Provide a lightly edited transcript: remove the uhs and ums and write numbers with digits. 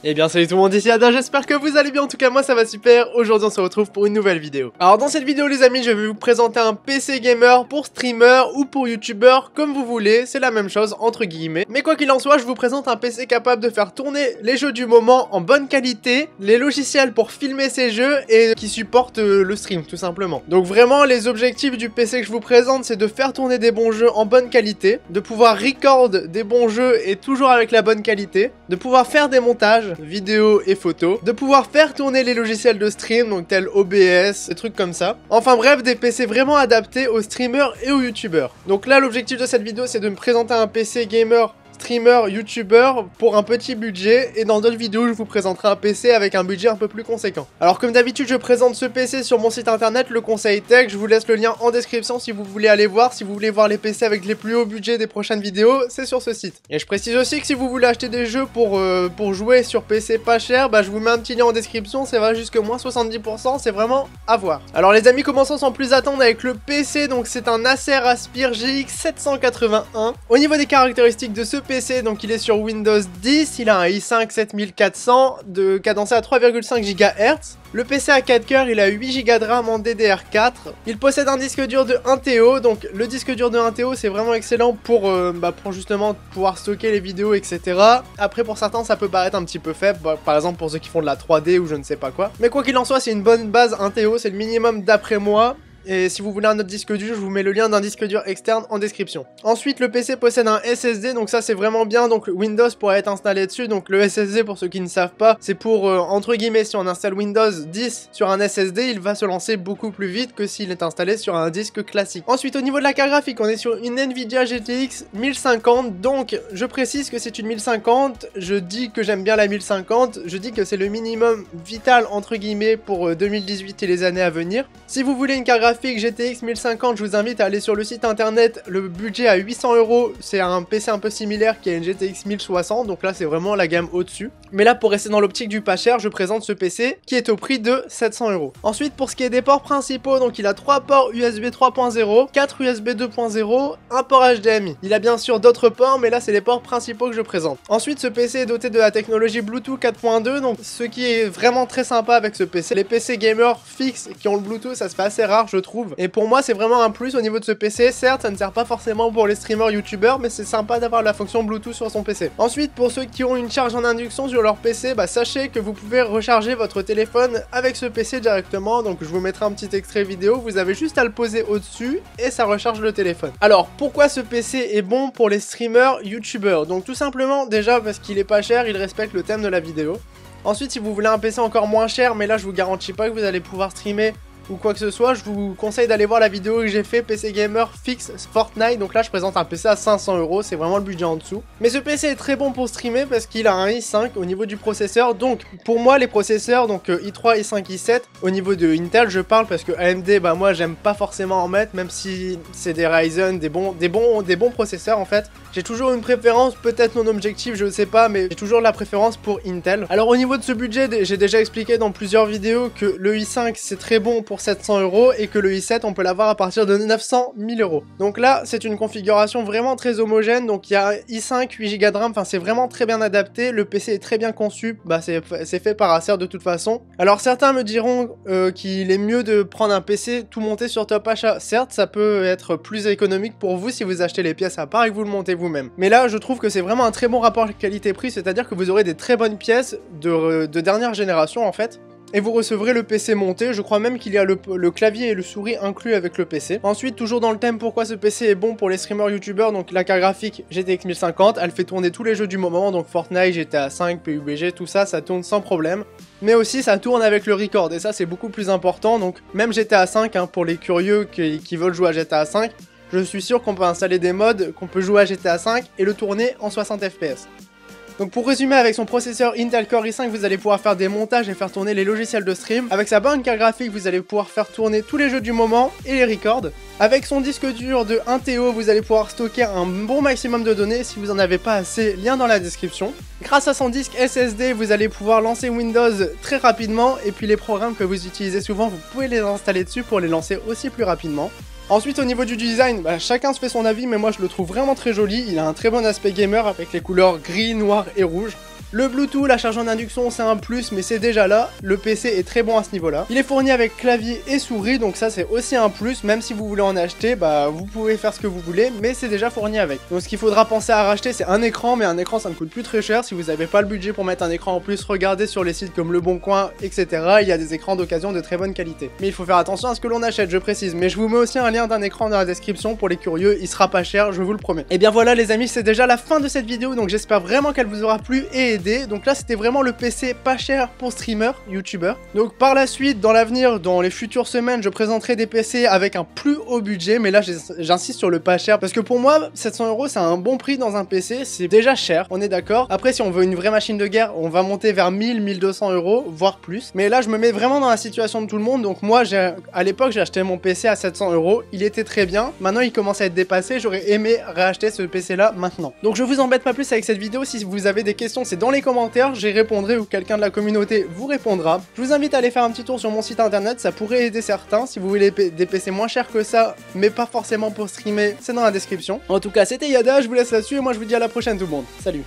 Eh bien salut tout le monde, ici Adam, j'espère que vous allez bien, en tout cas moi ça va super. Aujourd'hui on se retrouve pour une nouvelle vidéo. Alors dans cette vidéo les amis, je vais vous présenter un PC gamer pour streamer ou pour youtubeur, comme vous voulez, c'est la même chose entre guillemets. Mais quoi qu'il en soit, je vous présente un PC capable de faire tourner les jeux du moment en bonne qualité, les logiciels pour filmer ces jeux et qui supportent le stream tout simplement. Donc vraiment les objectifs du PC que je vous présente, c'est de faire tourner des bons jeux en bonne qualité, de pouvoir record des bons jeux et toujours avec la bonne qualité, de pouvoir faire des montages vidéo et photos, de pouvoir faire tourner les logiciels de stream, donc tels OBS, des trucs comme ça. Enfin bref, des PC vraiment adaptés aux streamers et aux youtubeurs. Donc là, l'objectif de cette vidéo, c'est de me présenter un PC gamer, streamer, youtubeur pour un petit budget, et dans d'autres vidéos je vous présenterai un PC avec un budget un peu plus conséquent. Alors comme d'habitude je présente ce PC sur mon site internet Le Conseil Tech, je vous laisse le lien en description si vous voulez aller voir, si vous voulez voir les PC avec les plus hauts budgets des prochaines vidéos, c'est sur ce site. Et je précise aussi que si vous voulez acheter des jeux pour jouer sur PC pas cher, bah je vous mets un petit lien en description, c'est vrai jusque moins 70%, c'est vraiment à voir. Alors les amis, commençons sans plus attendre avec le PC, donc c'est un Acer Aspire GX 781. Au niveau des caractéristiques de ce PC, donc il est sur Windows 10, il a un i5 7400 de cadencé à 3,5 GHz. Le PC a 4 cœurs, il a 8 Go de RAM en DDR4. Il possède un disque dur de 1 TO, donc le disque dur de 1 TO c'est vraiment excellent pour justement pouvoir stocker les vidéos, etc. Après pour certains ça peut paraître un petit peu faible, par exemple pour ceux qui font de la 3D ou je ne sais pas quoi. Mais quoi qu'il en soit, c'est une bonne base 1 TO, c'est le minimum d'après moi. Et si vous voulez un autre disque dur, je vous mets le lien d'un disque dur externe en description. Ensuite, le PC possède un SSD, donc ça c'est vraiment bien, donc Windows pourrait être installé dessus. Donc le SSD, pour ceux qui ne savent pas, c'est pour, entre guillemets, si on installe Windows 10 sur un SSD, il va se lancer beaucoup plus vite que s'il est installé sur un disque classique. Ensuite, au niveau de la carte graphique, on est sur une Nvidia GTX 1050, donc je précise que c'est une 1050, je dis que j'aime bien la 1050, je dis que c'est le minimum vital, entre guillemets, pour 2018 et les années à venir. Si vous voulez une carte graphique GTX 1050, je vous invite à aller sur le site internet, le budget à 800 €, c'est un PC un peu similaire qui a une GTX 1060, donc là c'est vraiment la gamme au-dessus. Mais là pour rester dans l'optique du pas cher, je présente ce PC qui est au prix de 700 €. Ensuite pour ce qui est des ports principaux, donc il a 3 ports USB 3.0, 4 USB 2.0, un port HDMI. Il a bien sûr d'autres ports, mais là c'est les ports principaux que je présente. Ensuite ce PC est doté de la technologie Bluetooth 4.2, donc ce qui est vraiment très sympa avec ce PC. Les PC gamers fixes qui ont le Bluetooth, ça se fait assez rare je trouve. Et pour moi c'est vraiment un plus au niveau de ce PC. Certes ça ne sert pas forcément pour les streamers youtubeurs, mais c'est sympa d'avoir la fonction Bluetooth sur son PC. Ensuite pour ceux qui ont une charge en induction sur leur PC, sachez que vous pouvez recharger votre téléphone avec ce PC directement. Donc je vous mettrai un petit extrait vidéo, vous avez juste à le poser au dessus et ça recharge le téléphone. Alors pourquoi ce PC est bon pour les streamers youtubeurs? Donc tout simplement déjà parce qu'il est pas cher, il respecte le thème de la vidéo. Ensuite si vous voulez un PC encore moins cher, mais là je vous garantis pas que vous allez pouvoir streamer ou quoi que ce soit, je vous conseille d'aller voir la vidéo que j'ai fait PC Gamer Fix Fortnite. Donc là je présente un PC à 500 €, c'est vraiment le budget en dessous. Mais ce PC est très bon pour streamer parce qu'il a un i5 au niveau du processeur. Donc pour moi les processeurs, donc i3, i5, i7, au niveau de Intel je parle parce que AMD, moi j'aime pas forcément en mettre, même si c'est des Ryzen, des bons processeurs en fait. J'ai toujours une préférence, peut-être non objective, je sais pas, mais j'ai toujours la préférence pour Intel. Alors au niveau de ce budget, j'ai déjà expliqué dans plusieurs vidéos que le i5 c'est très bon pour 700 € et que le i7 on peut l'avoir à partir de 900 000 €. Donc là c'est une configuration vraiment très homogène, donc il y a i5, 8 Go de RAM, enfin c'est vraiment très bien adapté, le PC est très bien conçu, c'est fait par Acer de toute façon. Alors certains me diront qu'il est mieux de prendre un PC tout monté sur top achat. Certes ça peut être plus économique pour vous si vous achetez les pièces à part et que vous le montez vous-même. Mais là je trouve que c'est vraiment un très bon rapport qualité-prix, c'est-à-dire que vous aurez des très bonnes pièces de dernière génération en fait. Et vous recevrez le PC monté, je crois même qu'il y a le clavier et le souris inclus avec le PC. Ensuite, toujours dans le thème pourquoi ce PC est bon pour les streamers youtubeurs, donc la carte graphique GTX 1050, elle fait tourner tous les jeux du moment, donc Fortnite, GTA 5, PUBG, tout ça, ça tourne sans problème. Mais aussi ça tourne avec le record, et ça c'est beaucoup plus important, donc même GTA 5, pour les curieux qui veulent jouer à GTA 5, je suis sûr qu'on peut installer des mods, qu'on peut jouer à GTA 5 et le tourner en 60 FPS. Donc pour résumer, avec son processeur Intel Core i5, vous allez pouvoir faire des montages et faire tourner les logiciels de stream. Avec sa bonne carte graphique, vous allez pouvoir faire tourner tous les jeux du moment et les records. Avec son disque dur de 1 TO, vous allez pouvoir stocker un bon maximum de données. Si vous en avez pas assez, lien dans la description. Grâce à son disque SSD, vous allez pouvoir lancer Windows très rapidement. Et puis les programmes que vous utilisez souvent, vous pouvez les installer dessus pour les lancer aussi plus rapidement. Ensuite au niveau du design, chacun se fait son avis, mais moi je le trouve vraiment très joli. Il a un très bon aspect gamer avec les couleurs gris, noir et rouge. Le Bluetooth, la charge en induction c'est un plus mais c'est déjà là, le PC est très bon à ce niveau là. Il est fourni avec clavier et souris donc ça c'est aussi un plus, même si vous voulez en acheter, bah vous pouvez faire ce que vous voulez mais c'est déjà fourni avec. Donc ce qu'il faudra penser à racheter c'est un écran, mais un écran ça ne coûte plus très cher. Si vous n'avez pas le budget pour mettre un écran en plus, regardez sur les sites comme Le Bon Coin etc, il y a des écrans d'occasion de très bonne qualité. Mais il faut faire attention à ce que l'on achète, je précise, mais je vous mets aussi un lien d'un écran dans la description pour les curieux, il sera pas cher, je vous le promets. Et bien voilà les amis, c'est déjà la fin de cette vidéo, donc j'espère vraiment qu'elle vous aura plu et aidé. Donc là c'était vraiment le PC pas cher pour streamer, youtubeur. Donc par la suite, dans l'avenir, dans les futures semaines, je présenterai des PC avec un plus haut budget, mais là j'insiste sur le pas cher, parce que pour moi 700 € c'est un bon prix dans un PC, c'est déjà cher, on est d'accord. Après si on veut une vraie machine de guerre, on va monter vers 1000-1200 €, voire plus. Mais là je me mets vraiment dans la situation de tout le monde, donc moi à l'époque j'ai acheté mon PC à 700 €, il était très bien, maintenant il commence à être dépassé, j'aurais aimé racheter ce PC là maintenant. Donc je vous embête pas plus avec cette vidéo, si vous avez des questions c'est dans les commentaires, j'y répondrai ou quelqu'un de la communauté vous répondra. Je vous invite à aller faire un petit tour sur mon site internet, ça pourrait aider certains. Si vous voulez des PC moins chers que ça, mais pas forcément pour streamer, c'est dans la description. En tout cas c'était Yada, je vous laisse là-dessus et moi je vous dis à la prochaine tout le monde. Salut.